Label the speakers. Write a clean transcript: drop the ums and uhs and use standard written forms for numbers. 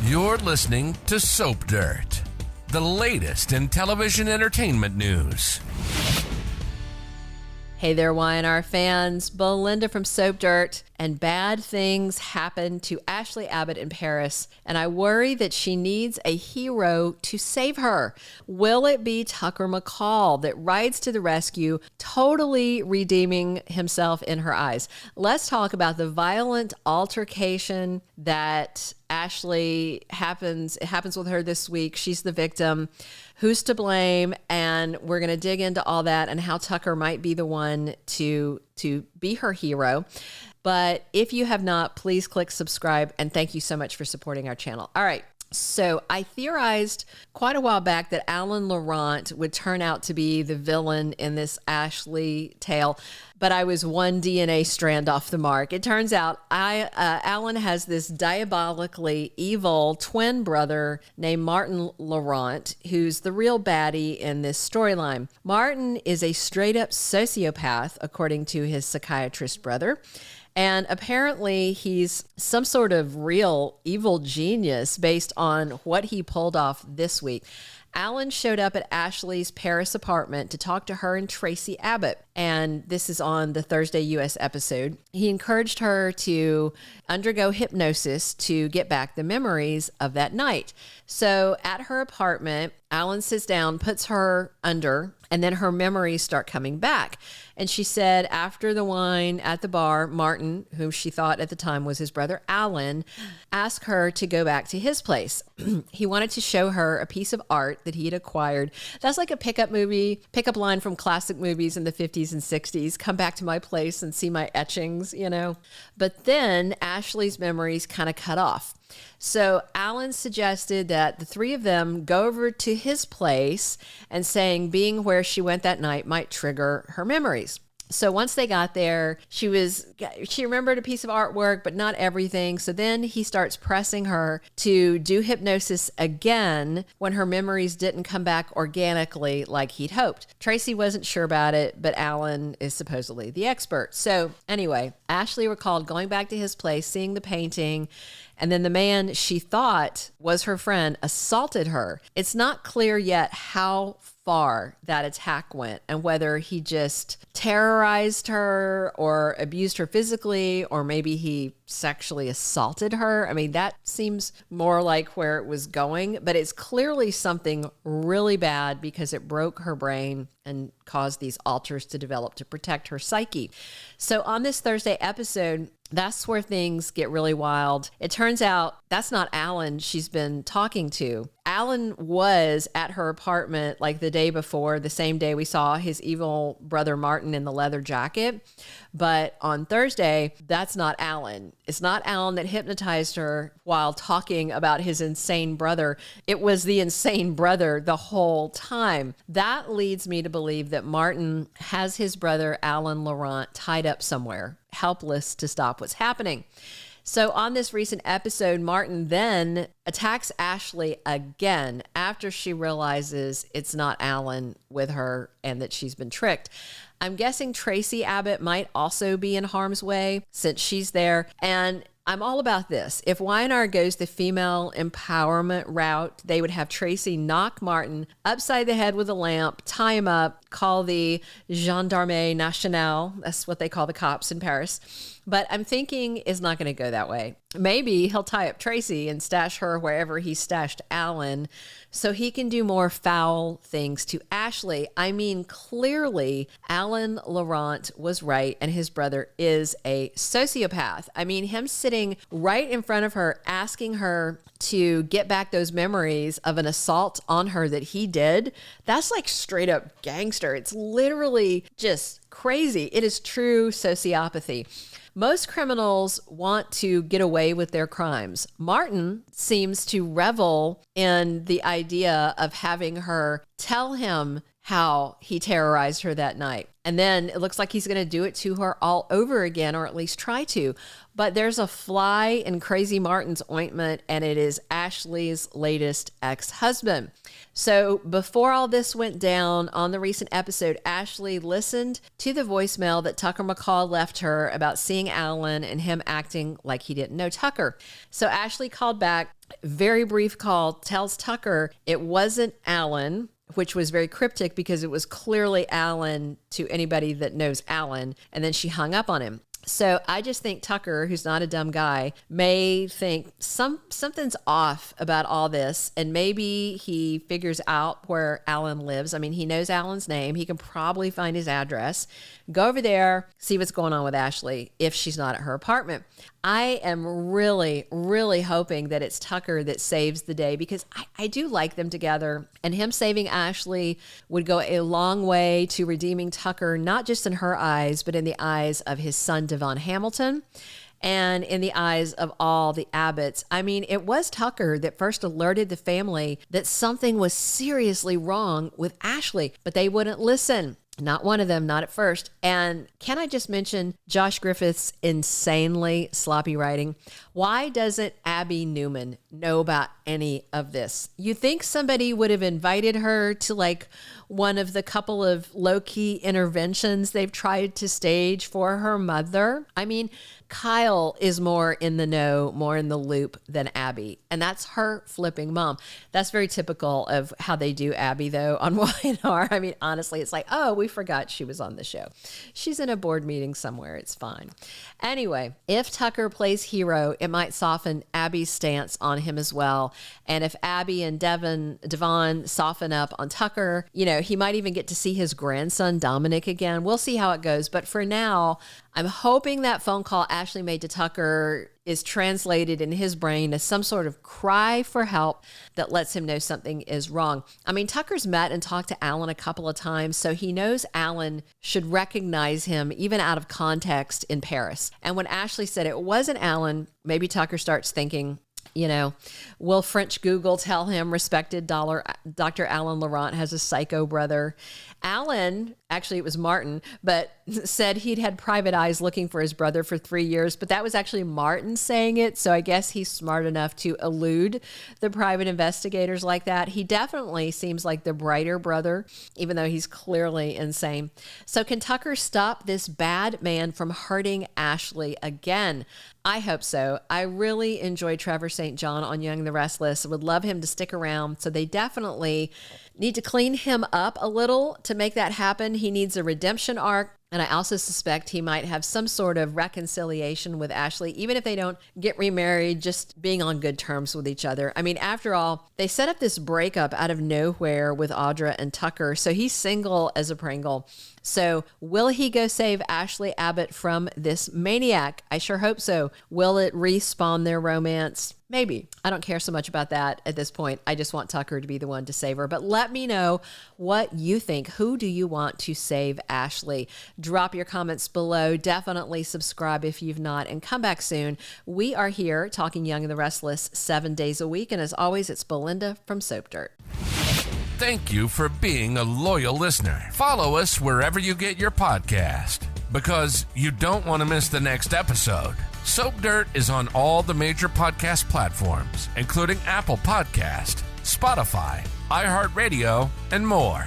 Speaker 1: You're listening to Soap Dirt, the latest in television entertainment news.
Speaker 2: Hey there, Y&R fans. Belinda from Soap Dirt. And bad things happen to Ashley Abbott in Paris, and I worry that she needs a hero to save her. Will it be Tucker McCall that rides to the rescue, totally redeeming himself in her eyes? Let's talk about the violent altercation that Ashley happens with her this week. She's the victim. Who's to blame? And we're going to dig into all that and how Tucker might be the one to be her hero. But if you have not, please click subscribe, and thank you so much for supporting our channel. All right. So I theorized quite a while back that Alan Laurent would turn out to be the villain in this Ashley tale, but I was one DNA strand off the mark. It turns out Alan has this diabolically evil twin brother named Martin Laurent, who's the real baddie in this storyline. Martin is a straight-up sociopath, according to his psychiatrist brother. And apparently he's some sort of real evil genius based on what he pulled off this week. Alan showed up at Ashley's Paris apartment to talk to her and Traci Abbott. And this is on the Thursday U.S. episode. He encouraged her to undergo hypnosis to get back the memories of that night. So at her apartment, Alan sits down, puts her under, and then her memories start coming back. And she said after the wine at the bar, Martin, whom she thought at the time was his brother Alan, asked her to go back to his place. He wanted to show her a piece of art that he had acquired. That's like a pickup line from classic movies in the 50s and 60s. Come back to my place and see my etchings, you know. But then Ashley's memories kind of cut off. So Alan suggested that the three of them go over to his place, and saying being where she went that night might trigger her memories. So once they got there, she remembered a piece of artwork, but not everything. So then he starts pressing her to do hypnosis again when her memories didn't come back organically like he'd hoped. Traci wasn't sure about it, but Alan is supposedly the expert. So anyway, Ashley recalled going back to his place, seeing the painting, and then the man she thought was her friend assaulted her. It's not clear yet how far that attack went and whether he just terrorized her or abused her physically, or maybe he sexually assaulted her. I mean, that seems more like where it was going, but it's clearly something really bad because it broke her brain and caused these alters to develop to protect her psyche. So on this Thursday episode, that's where things get really wild. It turns out that's not Alan she's been talking to. Alan was at her apartment like the day before, the same day we saw his evil brother Martin in the leather jacket. But on Thursday, that's not Alan. It's not Alan that hypnotized her while talking about his insane brother. It was the insane brother the whole time. That leads me to believe that Martin has his brother Alan Laurent tied up somewhere, helpless to stop what's happening. So on this recent episode, Martin then attacks Ashley again after she realizes it's not Alan with her and that she's been tricked. I'm guessing Traci Abbott might also be in harm's way since she's there. And I'm all about this. If Y&R goes the female empowerment route, they would have Traci knock Martin upside the head with a lamp, tie him up, call the Gendarmerie Nationale. That's what they call the cops in Paris. But I'm thinking it's not going to go that way. Maybe he'll tie up Traci and stash her wherever he stashed Alan so he can do more foul things to Ashley. I mean, clearly, Alan Laurent was right, and his brother is a sociopath. I mean, him sitting right in front of her, asking her to get back those memories of an assault on her that he did, that's like straight up gangster. It's literally just crazy. It is true sociopathy. Most criminals want to get away with their crimes. Martin seems to revel in the idea of having her tell him how he terrorized her that night. And then it looks like he's going to do it to her all over again, or at least try to. But there's a fly in Crazy Martin's ointment, and it is Ashley's latest ex-husband. So before all this went down on the recent episode, Ashley listened to the voicemail that Tucker McCall left her about seeing Alan and him acting like he didn't know Tucker. So Ashley called back, very brief call, tells Tucker it wasn't Alan, which was very cryptic because it was clearly Alan to anybody that knows Alan. And then she hung up on him. So I just think Tucker, who's not a dumb guy, may think something's off about all this, and maybe he figures out where Alan lives. I mean, he knows Alan's name. He can probably find his address. Go over there, see what's going on with Ashley if she's not at her apartment. I am really, really hoping that it's Tucker that saves the day, because I do like them together, and him saving Ashley would go a long way to redeeming Tucker, not just in her eyes, but in the eyes of his son, Devon Hamilton, and in the eyes of all the Abbotts. I mean, it was Tucker that first alerted the family that something was seriously wrong with Ashley, but they wouldn't listen. Not one of them, not at first. And can I just mention Josh Griffith's insanely sloppy writing? Why doesn't Abby Newman know about any of this? You think somebody would have invited her to like one of the couple of low-key interventions they've tried to stage for her mother? I mean, Kyle is more in the know, more in the loop than Abby. And that's her flipping mom. That's very typical of how they do Abby, though, on Y&R. I mean, honestly, it's like, oh, we forgot she was on the show. She's in a board meeting somewhere. It's fine. Anyway, if Tucker plays hero, it might soften Abby's stance on him as well. And if Abby and Devon soften up on Tucker, you know, he might even get to see his grandson, Dominic, again. We'll see how it goes. But for now, I'm hoping that phone call Ashley made to Tucker is translated in his brain as some sort of cry for help that lets him know something is wrong. I mean, Tucker's met and talked to Alan a couple of times, so he knows Alan should recognize him even out of context in Paris. And when Ashley said it wasn't Alan, maybe Tucker starts thinking, you know, will French Google tell him respected Dr. Alan Laurent has a psycho brother? Alan, actually it was Martin, but said he'd had private eyes looking for his brother for 3 years, but that was actually Martin saying it. So I guess he's smart enough to elude the private investigators like that. He definitely seems like the brighter brother, even though he's clearly insane. So can Tucker stop this bad man from hurting Ashley again? I hope so. I really enjoy Trevor St. on Young and the Restless. I would love him to stick around. So they definitely need to clean him up a little to make that happen. He needs a redemption arc. And I also suspect he might have some sort of reconciliation with Ashley, even if they don't get remarried, just being on good terms with each other. I mean, after all, they set up this breakup out of nowhere with Audra and Tucker. So he's single as a Pringle. So will he go save Ashley Abbott from this maniac? I sure hope so. Will it respawn their romance? Maybe. I don't care so much about that at this point. I just want Tucker to be the one to save her. But let me know what you think. Who do you want to save Ashley? Drop your comments below. Definitely subscribe if you've not, and come back soon. We are here talking Young and the Restless 7 days a week. And as always, it's Belinda from Soap Dirt.
Speaker 1: Thank you for being a loyal listener. Follow us wherever you get your podcast, because you don't want to miss the next episode. Soap Dirt is on all the major podcast platforms, including Apple Podcast, Spotify, iHeartRadio, and more.